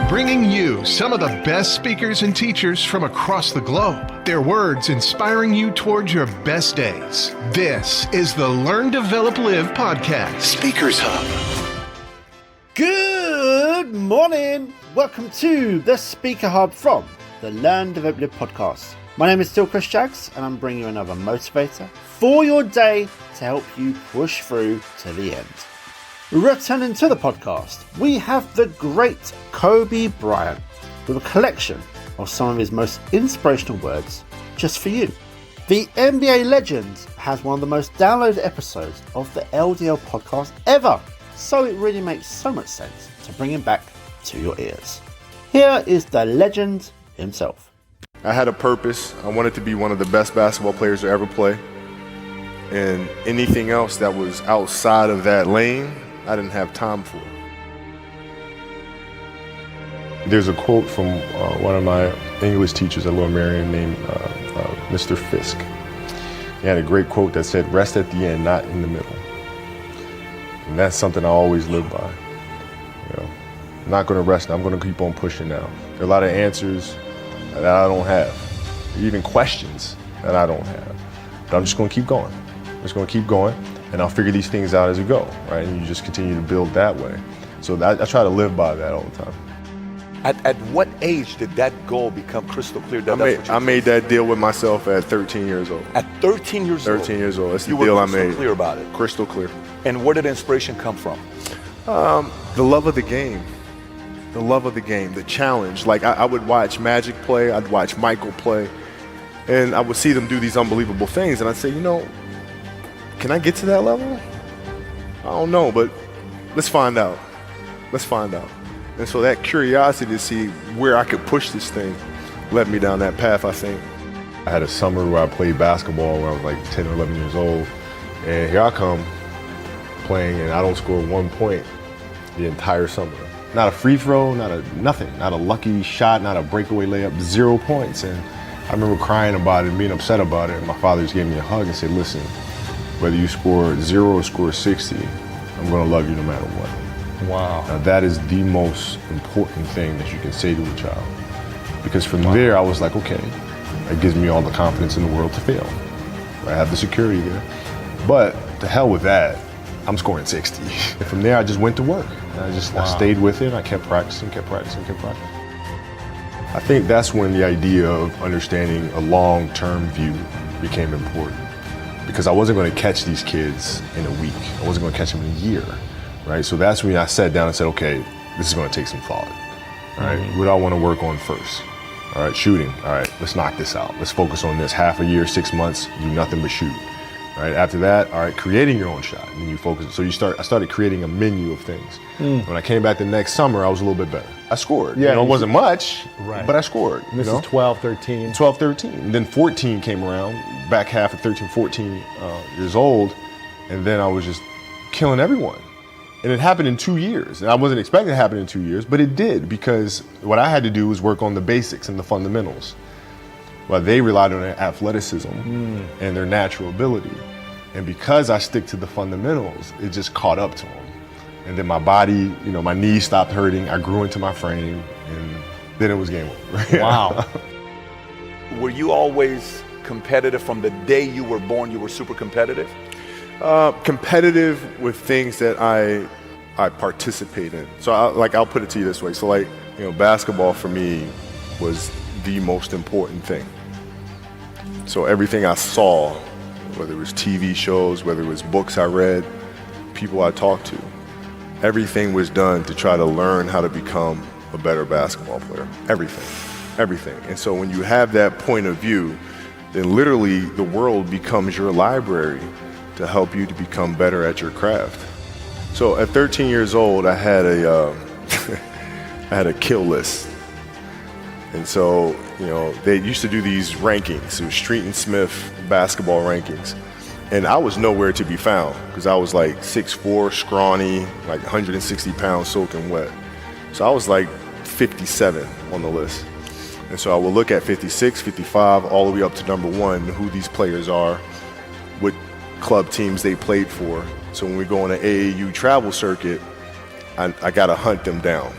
bringing you some of the best speakers and teachers from across the globe. Their words inspiring you towards your best days. This is the Learn, Develop, Live podcast, Speakers Hub. Good morning. Welcome to the Speaker Hub from the Learn, Develop, Live podcast. My name is still Jaggs, and I'm bringing you another motivator for your day to help you push through to the end. Returning to the podcast, we have the great Kobe Bryant with a collection of some of his most inspirational words just for you. The NBA legend has one of the most downloaded episodes of the LDL podcast ever, so it really makes so much sense to bring him back to your ears. Here is the legend himself. I had a purpose. I wanted to be one of the best basketball players to ever play. And anything else that was outside of that lane, I didn't have time for. There's a quote from one of my English teachers at Lower Merion named Mr. Fisk. He had a great quote that said, "Rest at the end, not in the middle." And that's something I always live by. You know, I'm not going to rest. I'm going to keep on pushing now. There are a lot of answers that I don't have, even questions that I don't have. But I'm just going to keep going. I'm just going to keep going, and I'll figure these things out as we go, right? And you just continue to build that way. So I try to live by that all the time. At what age did that goal become crystal clear? I made that deal with myself at 13 years old. At 13 years old? 13 years old. That's the you deal were I made. Crystal clear about it? Crystal clear. And where did inspiration come from? The love of the game. The love of the game, the challenge. Like I would watch Magic play, I'd watch Michael play, and I would see them do these unbelievable things, and I'd say, you know, can I get to that level? I don't know, but let's find out. Let's find out. And so that curiosity to see where I could push this thing led me down that path, I think. I had a summer where I played basketball when I was like 10 or 11 years old, and here I come playing, and I don't score 1 point the entire summer. Not a free throw, nothing, not a lucky shot, not a breakaway layup, 0 points. And I remember crying about it and being upset about it. And my father just gave me a hug and said, "Listen, whether you score 0 or score 60, I'm gonna love you no matter what." Wow. Now that is the most important thing that you can say to a child. Because from there, I was like, okay, that gives me all the confidence in the world to fail. I have the security there. But to hell with that, I'm scoring 60. And from there, I just went to work. And I stayed with it. I kept practicing. I think that's when the idea of understanding a long-term view became important. Because I wasn't going to catch these kids in a week. I wasn't going to catch them in a year, right? So that's when I sat down and said, okay, this is going to take some thought, all right? What do I want to work on first? All right, shooting. All right, let's knock this out. Let's focus on this. Half a year, 6 months, do nothing but shoot. Right after that, all right, creating your own shot, and then you focus. So I started creating a menu of things. When I came back the next summer, I was a little bit better. I scored. Yeah, it wasn't much, right, but I scored. This is 12, 13. 12, 13. And then 14 came around, back half of 13, 14 years old, and then I was just killing everyone. And it happened in 2 years. And I wasn't expecting it to happen in 2 years, but it did, because what I had to do was work on the basics and the fundamentals. Well, they relied on their athleticism and their natural ability. And because I stick to the fundamentals, it just caught up to them. And then my body, my knees stopped hurting. I grew into my frame, and then it was game over. Wow. Were you always competitive from the day you were born? You were super competitive? Competitive with things that I participate in. So I'll put it to you this way. So basketball for me was the most important thing. So everything I saw, whether it was TV shows, whether it was books I read, people I talked to, everything was done to try to learn how to become a better basketball player. Everything. And so when you have that point of view, then literally the world becomes your library to help you to become better at your craft. So at 13 years old, I had a kill list. And so, they used to do these rankings. It was Street and Smith basketball rankings. And I was nowhere to be found because I was like 6'4", scrawny, like 160 pounds soaking wet. So I was like 57 on the list. And so I would look at 56, 55, all the way up to number 1, who these players are, what club teams they played for. So when we go on an AAU travel circuit, I got to hunt them down.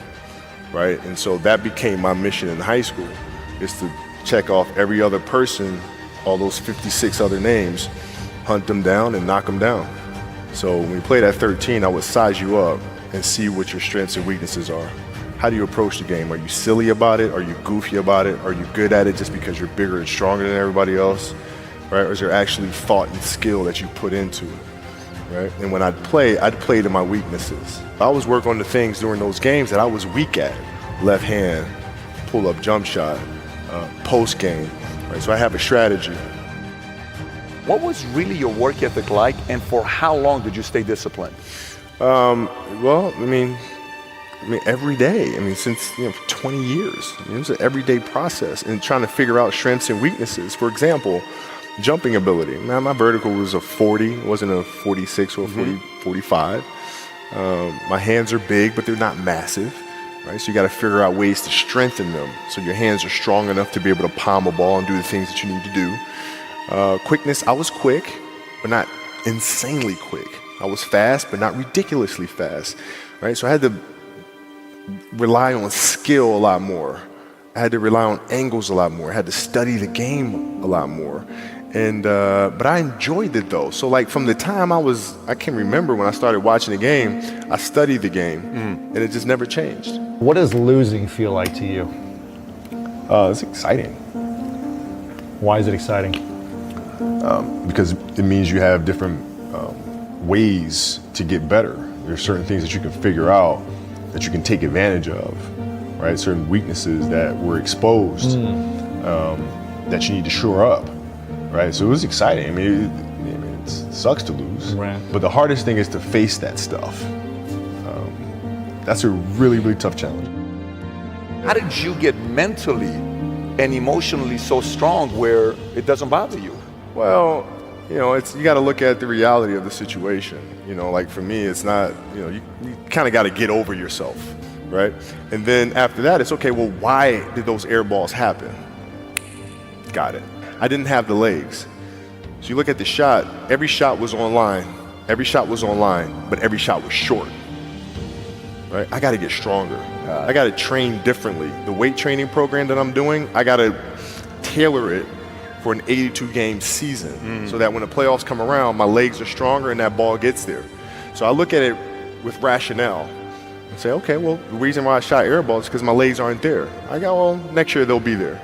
right? And so that became my mission in high school, is to check off every other person, all those 56 other names, hunt them down and knock them down. So when we played at 13, I would size you up and see what your strengths and weaknesses are. How do you approach the game? Are you silly about it? Are you goofy about it? Are you good at it just because you're bigger and stronger than everybody else, right? Or is there actually thought and skill that you put into it, right? And when I'd play to my weaknesses. I always work on the things during those games that I was weak at. Left hand, pull-up jump shot, post game, right? So I have a strategy. What was really your work ethic like, and for how long did you stay disciplined? Well, I mean, every day. I mean, since 20 years. It was an everyday process and trying to figure out strengths and weaknesses. For example, jumping ability. Now, my vertical was a 40, it wasn't a 46 or a 45. My hands are big, but they're not massive, right? So you got to figure out ways to strengthen them so your hands are strong enough to be able to palm a ball and do the things that you need to do. Quickness, I was quick, but not insanely quick. I was fast, but not ridiculously fast, right? So I had to rely on skill a lot more. I had to rely on angles a lot more. I had to study the game a lot more. And but I enjoyed it though. So like from the time I can remember when I started watching the game, I studied the game and it just never changed. What does losing feel like to you? It's exciting. Why is it exciting? Because it means you have different ways to get better. There's certain things that you can figure out that you can take advantage of, right? Certain weaknesses that were exposed that you need to shore up, right? So it was exciting. I mean, it sucks to lose, right. But the hardest thing is to face that stuff. That's a really, really tough challenge. How did you get mentally and emotionally so strong where it doesn't bother you? Well, you got to look at the reality of the situation. Like for me, it's not, you kind of got to get over yourself, right? And then after that, it's okay, well, why did those air balls happen? Got it. I didn't have the legs. So you look at the shot, every shot was online. Every shot was online, but every shot was short, right? I got to get stronger. I got to train differently. The weight training program that I'm doing, I got to tailor it for an 82-game season so that when the playoffs come around, my legs are stronger and that ball gets there. So I look at it with rationale and say, okay, well, the reason why I shot air balls is because my legs aren't there. I go, well, next year they'll be there.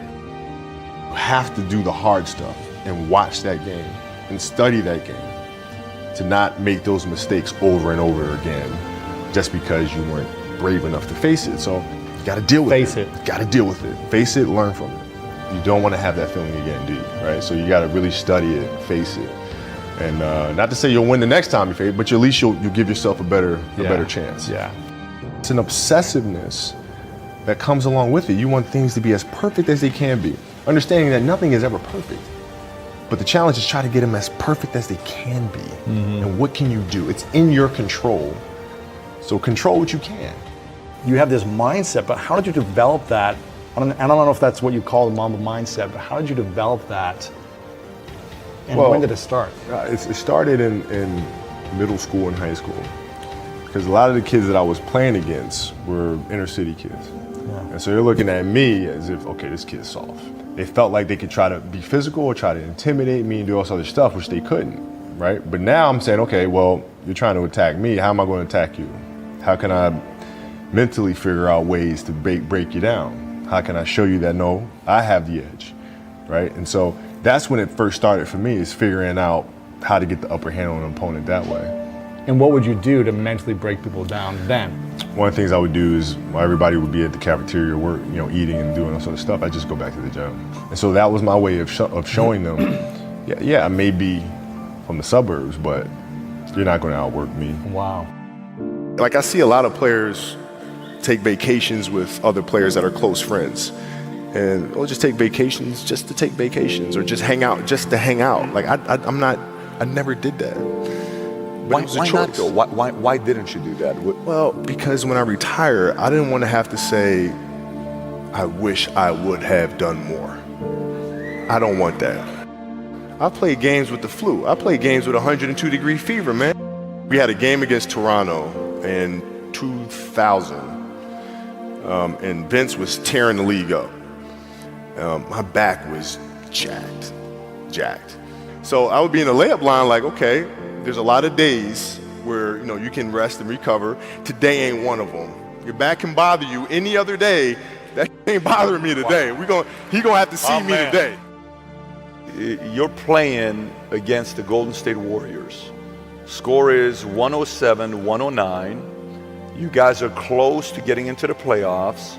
You have to do the hard stuff and watch that game and study that game to not make those mistakes over and over again just because you weren't brave enough to face it. So you got to deal with it. Face it. You got to deal with it. Face it, learn from it. You don't want to have that feeling again, do you? Right? So you got to really study it, face it, and not to say you'll win the next time you face it, but at least you'll give yourself a better chance. Yeah. It's an obsessiveness that comes along with it. You want things to be as perfect as they can be, understanding that nothing is ever perfect. But the challenge is try to get them as perfect as they can be. And what can you do? It's in your control. So control what you can. You have this mindset, but how did you develop that? I don't know if that's what you call the Mamba mindset, but how did you develop that? And when did it start? It started in middle school and high school. Because a lot of the kids that I was playing against were inner city kids. Yeah. And so they're looking at me as if, okay, this kid's soft. They felt like they could try to be physical or try to intimidate me and do all this other stuff, which they couldn't, right? But now I'm saying, okay, well, you're trying to attack me. How am I going to attack you? How can I mentally figure out ways to break you down? How can I show you that, no, I have the edge, right? And so that's when it first started for me, is figuring out how to get the upper hand on an opponent that way. And what would you do to mentally break people down then? One of the things I would do is, while everybody would be at the cafeteria work, eating and doing all sort of stuff, I just go back to the gym. And so that was my way of showing them, I may be from the suburbs, but you're not going to outwork me. Wow. Like I see a lot of players take vacations with other players that are close friends, and just take vacations just to take vacations, or just hang out just to hang out. Like I never did that. Why not though? Why didn't you do that? Well, because when I retire, I didn't want to have to say, I wish I would have done more. I don't want that. I played games with the flu. I played games with 102-degree fever, man. We had a game against Toronto in 2000. and Vince was tearing the league up. My back was jacked. So I would be in the layup line like, okay, there's a lot of days where, you can rest and recover. Today ain't one of them. Your back can bother you any other day. That ain't bothering me today. He gonna have to see me today. You're playing against the Golden State Warriors. Score is 107-109. You guys are close to getting into the playoffs.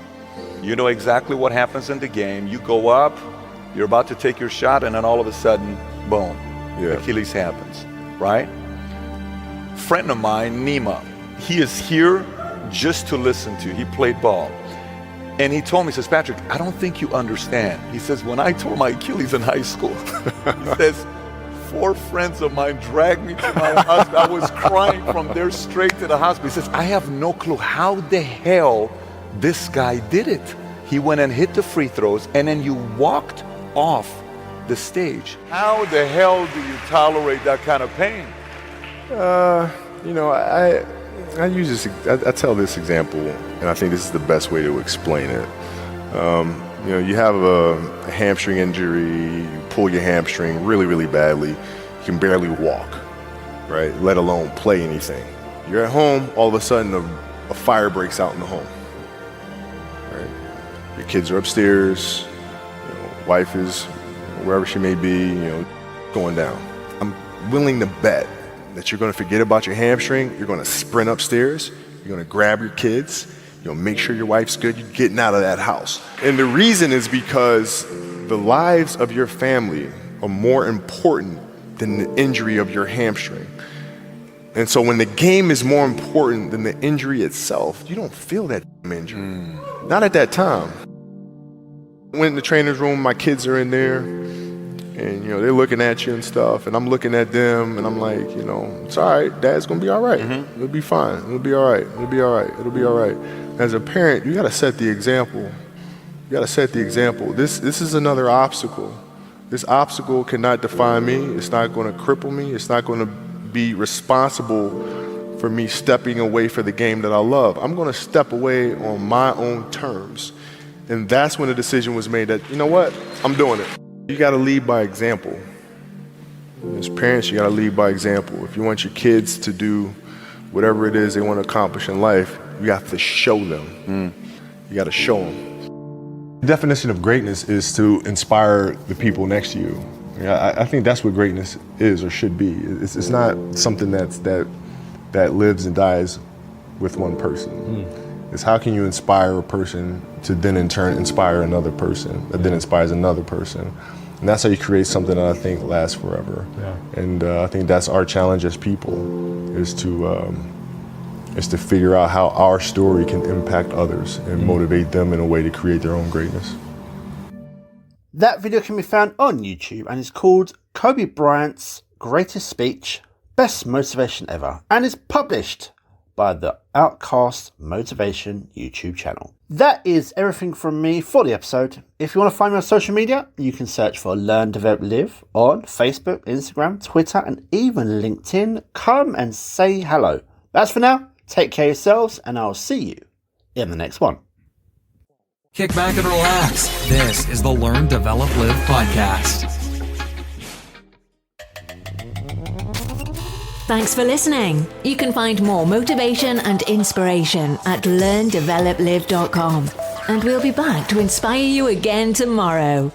You know exactly what happens in the game. You go up, you're about to take your shot, and then all of a sudden, boom, Achilles happens, right? Friend of mine, Nima, he is here just to listen to you. He played ball. And he told me, he says, Patrick, I don't think you understand. He says, when I tore my Achilles in high school, he says, 4 friends of mine dragged me to my hospital. I was crying from there straight to the hospital. He says, I have no clue how the hell this guy did it. He went and hit the free throws, and then you walked off the stage. How the hell do you tolerate that kind of pain? I use this. I tell this example, and I think this is the best way to explain it. You have a hamstring injury, you pull your hamstring really, really badly. You can barely walk, right? Let alone play anything. You're at home, all of a sudden a fire breaks out in the home. Right? Your kids are upstairs, wife is wherever she may be, going down. I'm willing to bet that you're going to forget about your hamstring. You're going to sprint upstairs. You're going to grab your kids. Make sure your wife's good. You're getting out of that house. And the reason is because the lives of your family are more important than the injury of your hamstring. And so when the game is more important than the injury itself, you don't feel that injury. Not at that time. Went in the trainer's room, my kids are in there, and they're looking at you and stuff, and I'm looking at them, and I'm like, it's all right. Dad's gonna be all right. It'll be fine. It'll be all right. It'll be all right. It'll be all right. As a parent, you gotta set the example. You gotta set the example. This is another obstacle. This obstacle cannot define me. It's not gonna cripple me. It's not gonna be responsible for me stepping away for the game that I love. I'm gonna step away on my own terms. And that's when the decision was made that, I'm doing it. You gotta lead by example. As parents, you gotta lead by example. If you want your kids to do whatever it is they want to accomplish in life, you have to show them. You gotta show them. The definition of greatness is to inspire the people next to you. I think that's what greatness is or should be. It's not something that lives and dies with one person. It's how can you inspire a person to then in turn inspire another person that then inspires another person. And that's how you create something that I think lasts forever. And I think that's our challenge as people is to figure out how our story can impact others and motivate them in a way to create their own greatness. That video can be found on YouTube and is called Kobe Bryant's Greatest Speech, Best Motivation Ever, and is published by the Outcast Motivation YouTube channel. That is everything from me for the episode. If you want to find me on social media, you can search for Learn, Develop, Live on Facebook, Instagram, Twitter, and even LinkedIn. Come and say hello. That's for now. Take care of yourselves, and I'll see you in the next one. Kick back and relax. This is the Learn, Develop, Live podcast. Thanks for listening. You can find more motivation and inspiration at learndeveloplive.com. And we'll be back to inspire you again tomorrow.